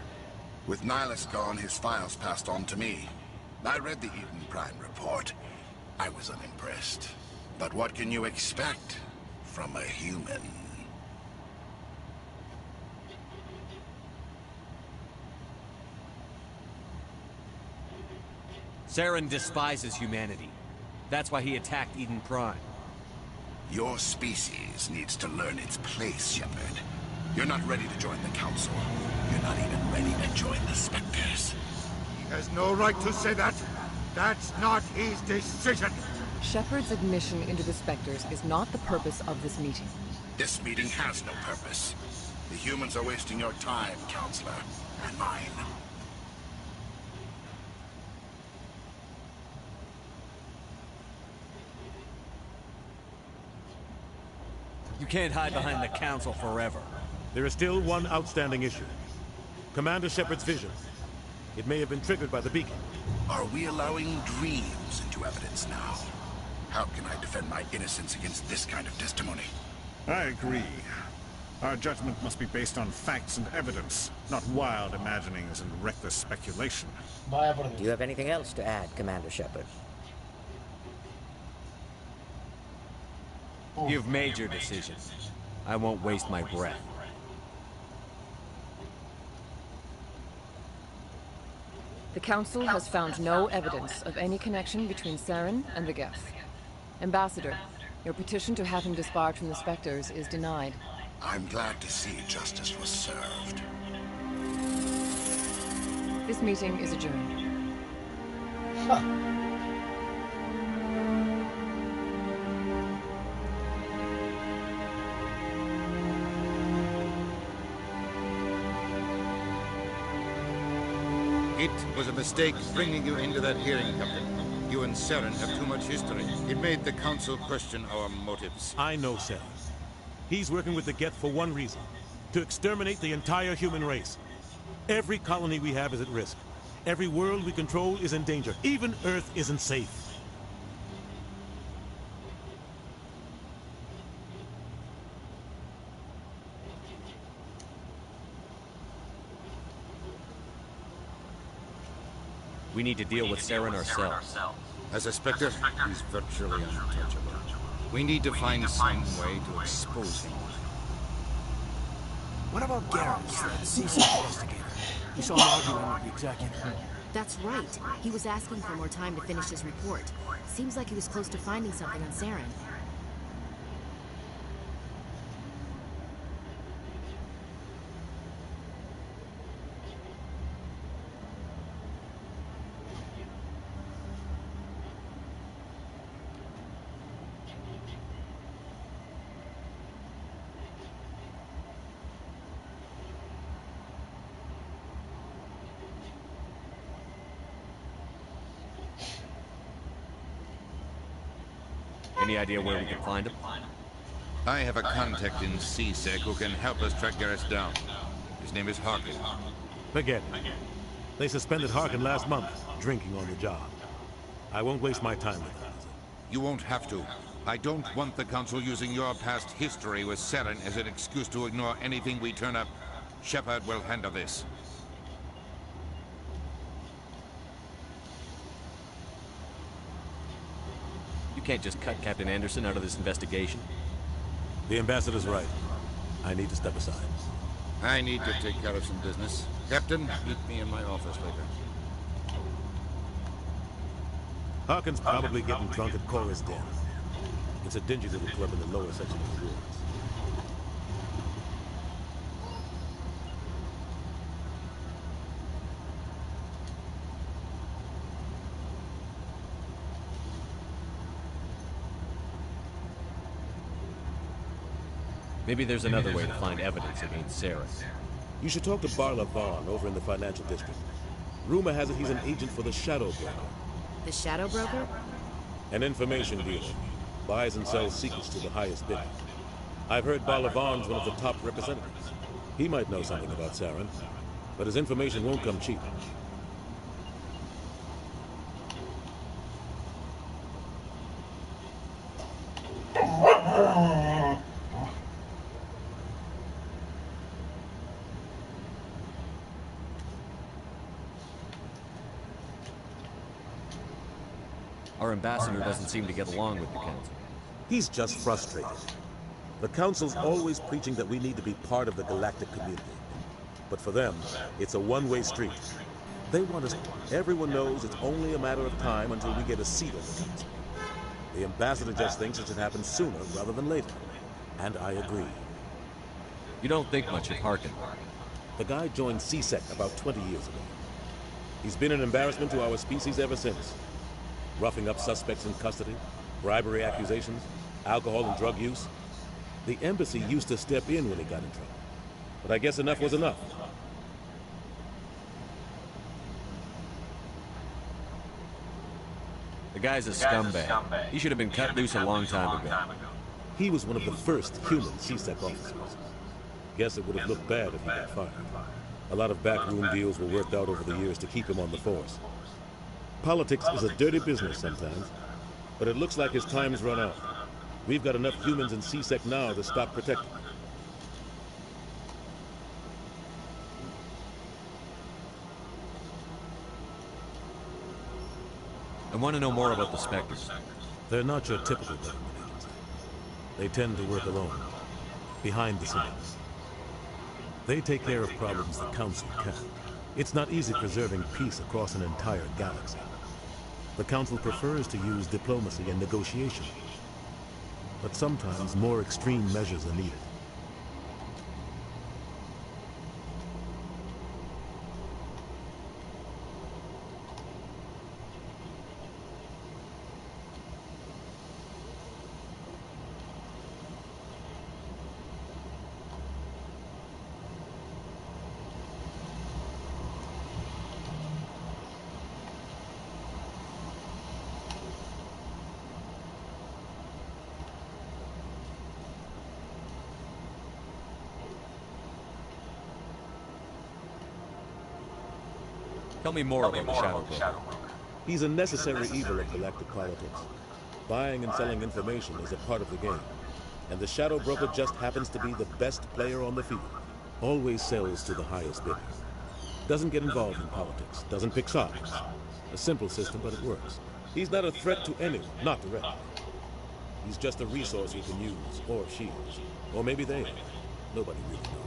With Nihilus gone, his files passed on to me. I read the Eden Prime report. I was unimpressed. But what can you expect from a human? Saren despises humanity. That's why he attacked Eden Prime. Your species needs to learn its place, Shepard. You're not ready to join the Council. You're not even ready to join the Spectres. He has no right to say that. That's not his decision. Shepard's admission into the Spectres is not the purpose of this meeting. This meeting has no purpose. The humans are wasting your time, Counselor, and mine. You can't hide behind the Council forever. There is still one outstanding issue. Commander Shepard's vision. It may have been triggered by the beacon. Are we allowing dreams into evidence now? How can I defend my innocence against this kind of testimony? I agree. Our judgment must be based on facts and evidence, not wild imaginings and reckless speculation. Do you have anything else to add, Commander Shepard? You've made your decision. I won't waste my breath. The Council has found no evidence of any connection between Saren and the Geth. Ambassador, your petition to have him disbarred from the Spectres is denied. I'm glad to see justice was served. This meeting is adjourned. It was a mistake bringing you into that hearing, Captain. You and Saren have too much history. It made the Council question our motives. I know Saren. He's working with the Geth for one reason. To exterminate the entire human race. Every colony we have is at risk. Every world we control is in danger. Even Earth isn't safe. We need to deal with Saren ourselves. As a Spectre, he's virtually untouchable. We need to find some way to expose him. What about Garrus, that CSEC investigator? We saw him arguing with the executive. That's right. He was asking for more time to finish his report. Seems like he was close to finding something on Saren. Any idea where we can find him? I have a contact in CSEC who can help us track Garrus down. His name is Harkin. Forget it. They suspended Harkin last month, drinking on the job. I won't waste my time with that. You won't have to. I don't want the Council using your past history with Saren as an excuse to ignore anything we turn up. Shepard will handle this. You can't just cut Captain Anderson out of this investigation. The ambassador's right. I need to step aside. I need to take care of some business. Captain, meet me in my office later. Harkin's probably getting drunk at Cora's Den. It's a dingy little club in the lower section of the woods. Maybe there's another way to find evidence against Saren. You should talk to Barla Vaughn over in the financial district. Rumor has it he's an agent for the Shadow Broker. The Shadow Broker? An information dealer. Buys and sells secrets to the highest bidder. I've heard Barla Vaughn's one of the top representatives. He might know something about Saren, but his information won't come cheap. Our ambassador doesn't seem to get along with the council. He's just frustrated. The council's always preaching that we need to be part of the galactic community. But for them, it's a one-way street. They want us... Everyone knows it's only a matter of time until we get a seat on the council. The ambassador just thinks it should happen sooner rather than later. And I agree. You don't think much of Harkin. The guy joined CSEC about 20 years ago. He's been an embarrassment to our species ever since. Roughing up suspects in custody, bribery accusations, alcohol and drug use. The embassy used to step in when he got in trouble. But I guess enough was enough. The guy's a scumbag. He should have been cut loose a long time ago. He was one of the first human CSEC officers. Guess it would have looked bad if he got fired. A lot of backroom deals were worked out over the years to keep him on the force. Politics is a dirty business sometimes, but it looks like his time's run out. We've got enough humans in CSEC now to stop protecting him. I want to know more about the Spectres. They're not your typical government agency. They tend to work alone, behind the scenes. They take care of problems the Council can't. It's not easy preserving peace across an entire galaxy. The Council prefers to use diplomacy and negotiation. But sometimes more extreme measures are needed. Tell me more about the Shadow Broker. He's a necessary evil of galactic politics. Buying and selling information is a part of the game. And the Shadow Broker just happens to be the best player on the field. Always sells to the highest bidder. Doesn't get involved in politics. Doesn't pick sides. A simple system, but it works. He's not a threat to anyone, not directly. He's just a resource you can use, or she is. Or maybe they are. Nobody really knows.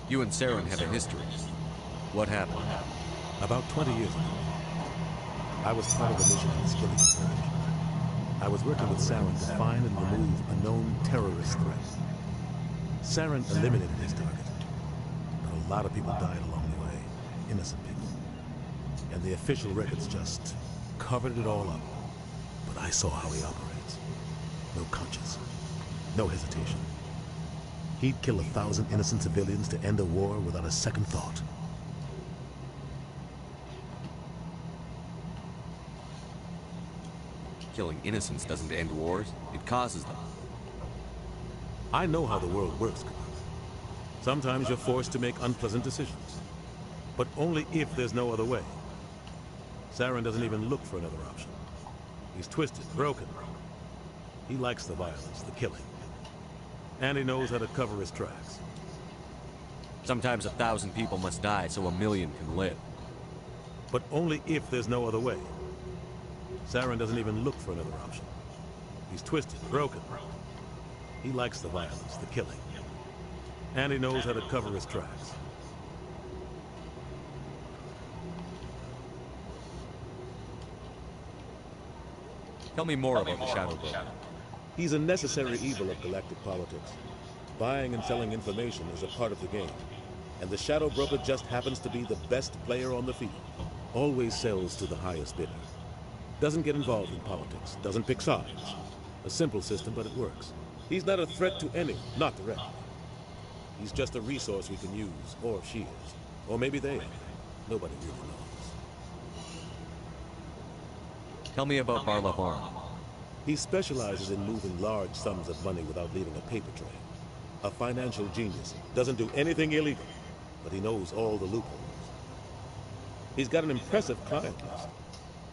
You and Saren have a history. What happened? About 20 years ago, I was part of a mission in the Spilling Purge. I was working with Saren to find and remove a known terrorist threat. Saren eliminated his target, but a lot of people died along the way, innocent people. And the official records just covered it all up. But I saw how he operates. No conscience, no hesitation. He'd kill 1,000 innocent civilians to end a war without a second thought. Killing innocents doesn't end wars, it causes them. I know how the world works, Commander. Sometimes you're forced to make unpleasant decisions. But only if there's no other way. Saren doesn't even look for another option. He's twisted, broken. He likes the violence, the killing. And he knows how to cover his tracks. Sometimes 1,000 people must die so 1,000,000 can live. But only if there's no other way. Saren doesn't even look for another option. He's twisted, broken. He likes the violence, the killing. And he knows how to cover his tracks. Tell me more about the Shadow Broker. He's a necessary evil of galactic politics. Buying and selling information is a part of the game. And the Shadow Broker just happens to be the best player on the field. Always sells to the highest bidder. Doesn't get involved in politics. Doesn't pick sides. A simple system, but it works. He's not a threat to anyone, not directly. He's just a resource we can use, or she is. Or maybe they are. Nobody really knows. Tell me about Barlavorn. He specializes in moving large sums of money without leaving a paper trail. A financial genius. Doesn't do anything illegal, but he knows all the loopholes. He's got an impressive client list.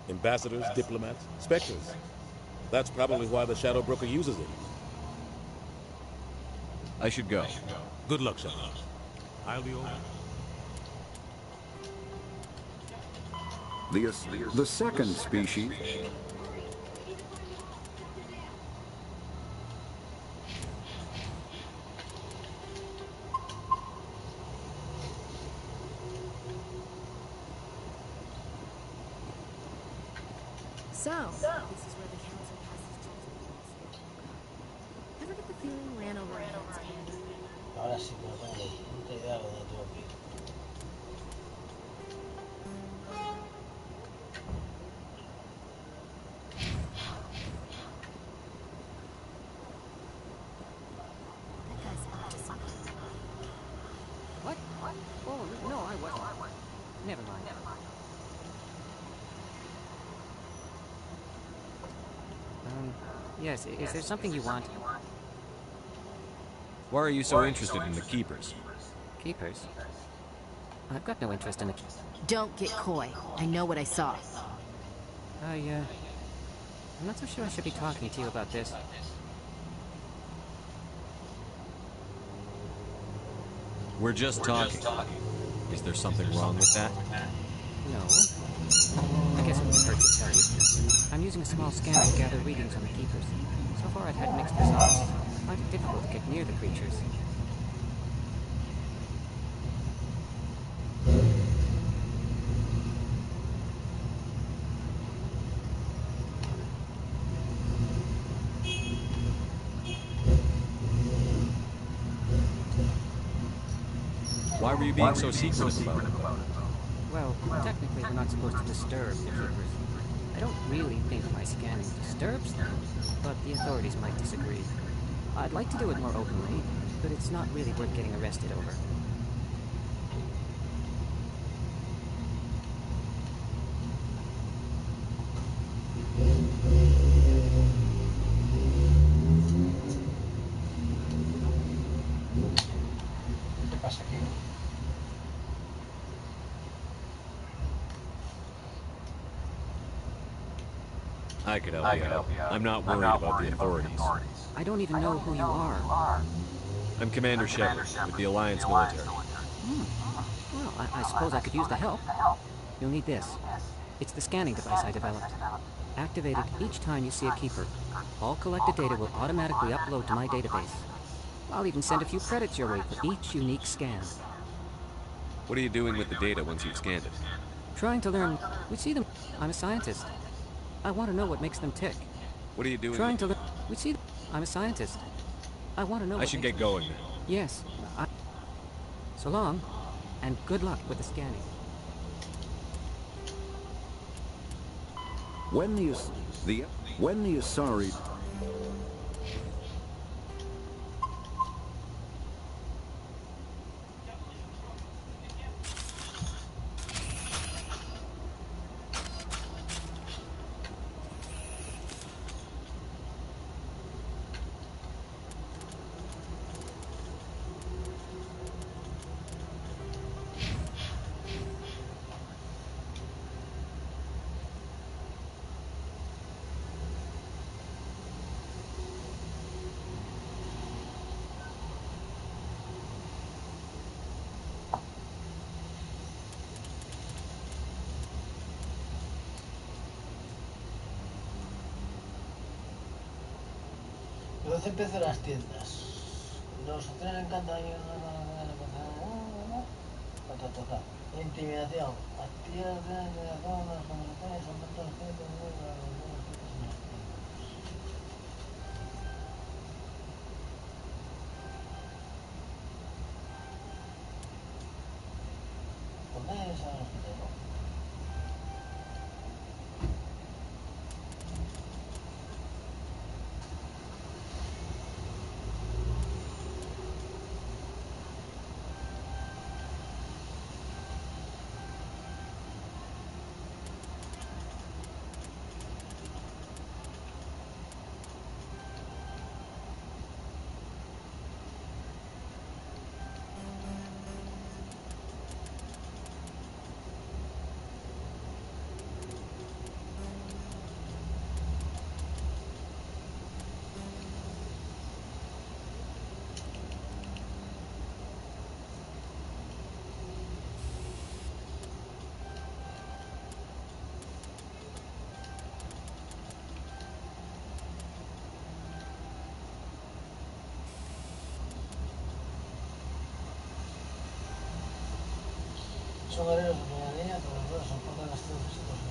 Ambassadors, diplomats, specters. That's probably why the Shadow Broker uses it. I should go. Good luck, Shepard. I'll be over. The second species... So, this is where the council passes judgment. Ever get the feeling ran over our heads, Ken? Ahora sí que no tengo ni puta idea de dónde tengo que ir. That guy's up to something. What? Oh, no, I wasn't. Never mind. Yes, is there something you want? Why are you so interested in the Keepers? Keepers? I've got no interest in the... Don't get coy. I know what I saw. I'm not so sure I should be talking to you about this. We're just talking. Is there something wrong with that? No. I guess it wouldn't hurt to tell you. I'm using a small scanner to gather readings on the Keepers. So far I've had mixed results. I find it difficult to get near the creatures. Why were you being so secretive about it? Well, technically we're not supposed to disturb the Keepers. I don't really think my scanning disturbs them, but the authorities might disagree. I'd like to do it more openly, but it's not really worth getting arrested over. ¿Qué pasa aquí? I could help you out. I'm not worried about the authorities. I don't even know who you are. I'm Commander Shepard with the Alliance military. Well, I suppose I could use the help. You'll need this. It's the scanning device I developed. Activate it each time you see a Keeper. All collected data will automatically upload to my database. I'll even send a few credits your way for each unique scan. What are you doing with the data once you've scanned it? Trying to learn... We see them. I'm a scientist. I want to know what makes them tick. What are you doing? Trying to learn... We see them. I'm a scientist. I want to know I should get going then. Yes. So long, and good luck with the scanning. When the Asari... Los CPC de las tiendas. Los hoteles encantan intimidación. Actividad de intimidación, las conversaciones son tantos ¿dónde es el hospital? son guerreros de primera línea, pero los son contra las tropas y los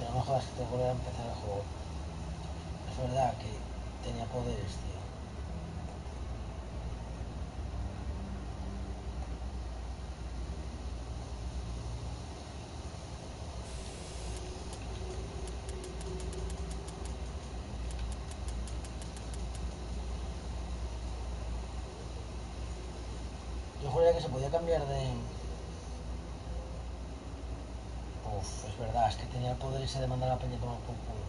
a lo mejor es que tengo que volver a empezar el juego. Es verdad que tenía poderes, tío. Yo juraría que se podía cambiar de... Uf, es verdad, es que tenía el poder ese de mandar a la peña a tomar por culo.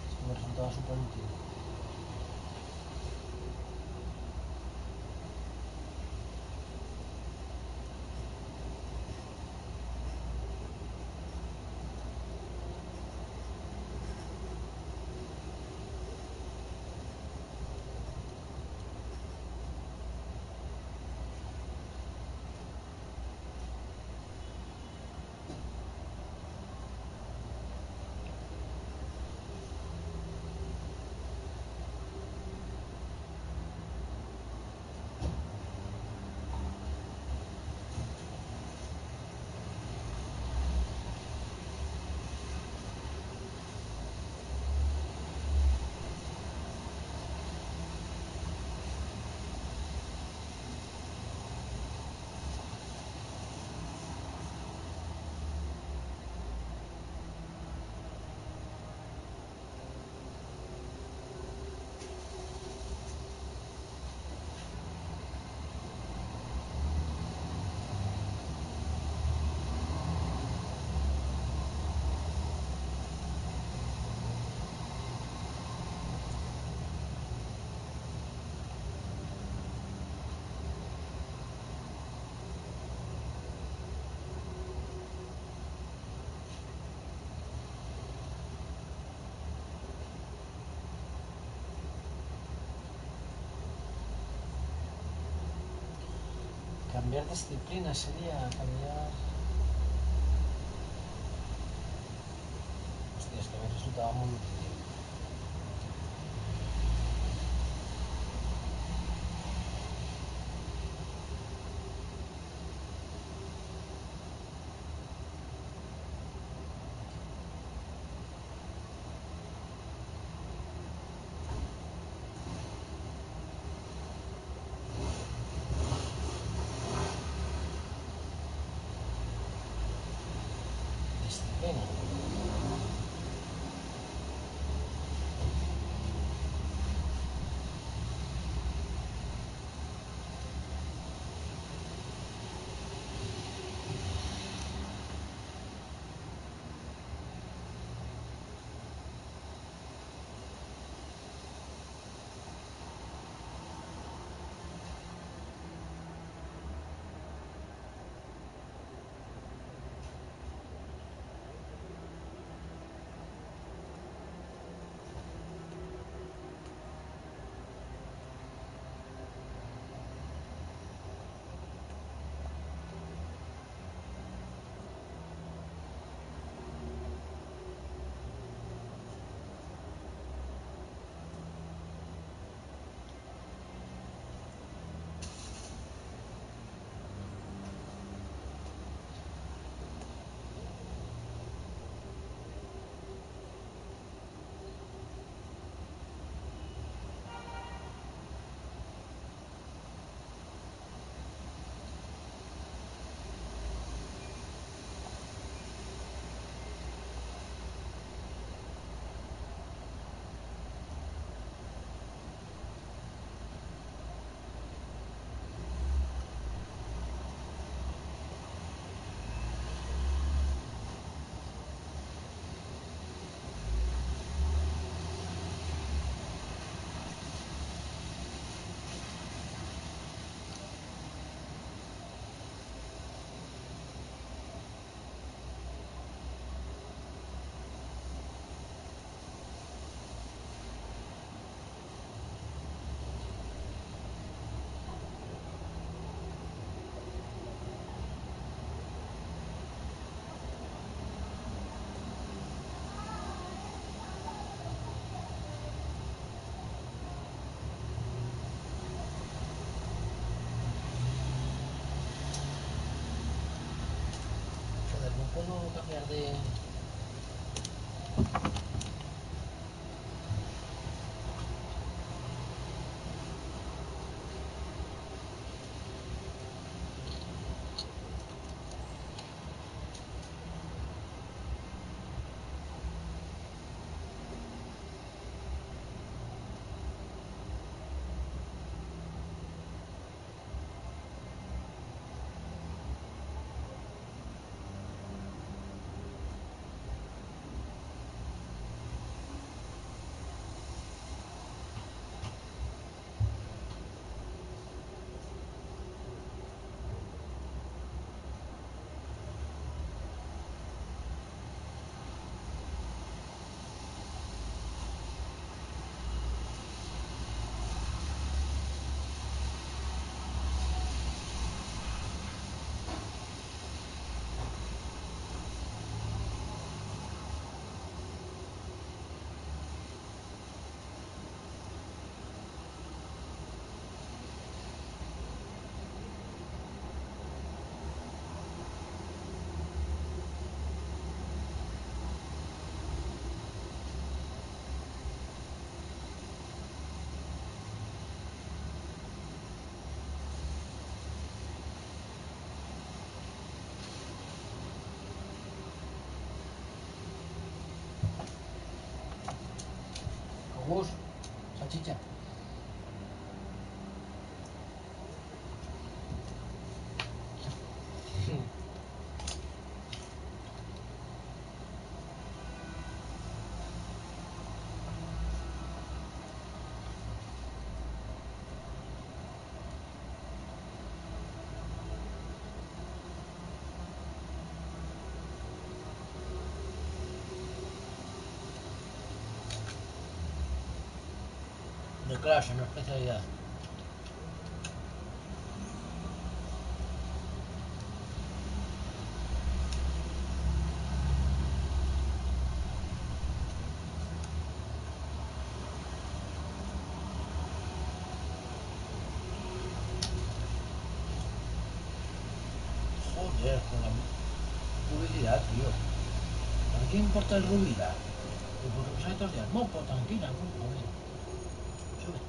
Es que me resultaba súper útil. Cambiar disciplina sería cambiar... Hostia, esto me resultaba muy útil. Disciplina. tengo que cambiar de... Gus, salchicha. De clase, no especialidad. Joder, con la publicidad, tío. ¿Para qué importa el ruido? Porque los hay todos días. Mopo, tranquila, mopo, joder. Sube,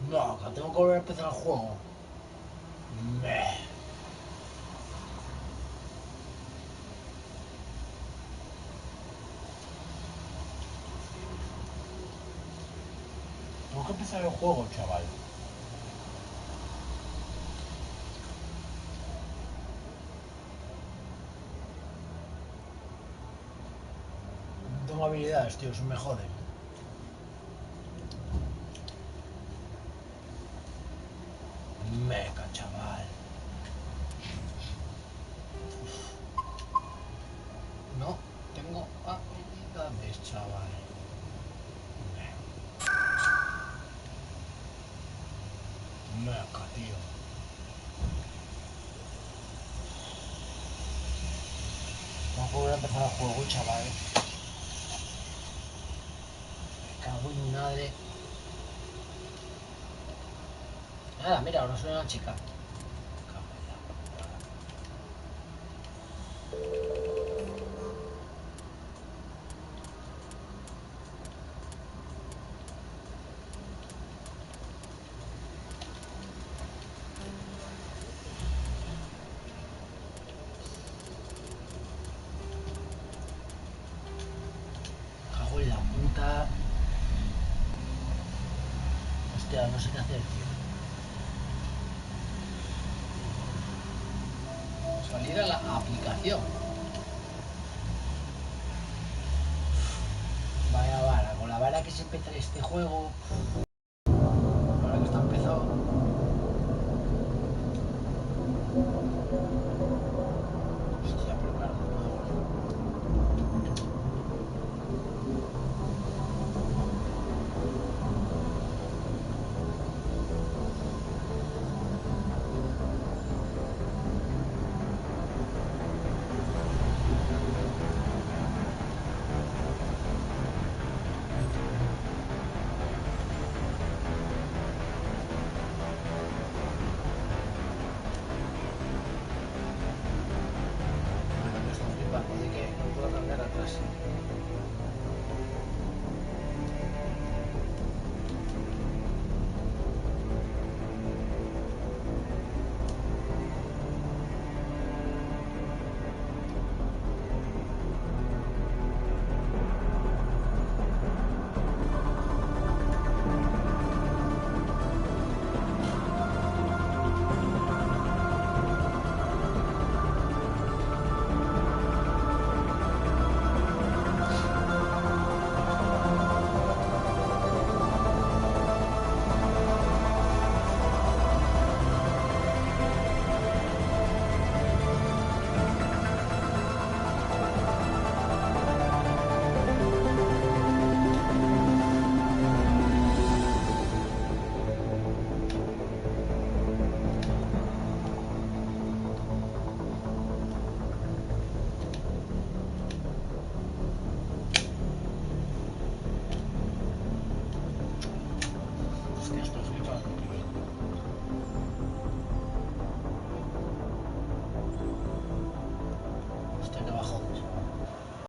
no, que tengo que volver a empezar el juego. Tengo que empezar el juego, chaval. No tengo habilidades, tío, eso me jode. Meca, chaval. No tengo habilidades, chaval. Meca, tío. Tengo que volver a empezar el juego, chaval. Me cago en mi madre. Nada, mira, ahora soy una chica. Aceptar. Hostia, no sé qué hacer, tío. Salir a la aplicación. Vaya vara, con la vara que se empieza este juego.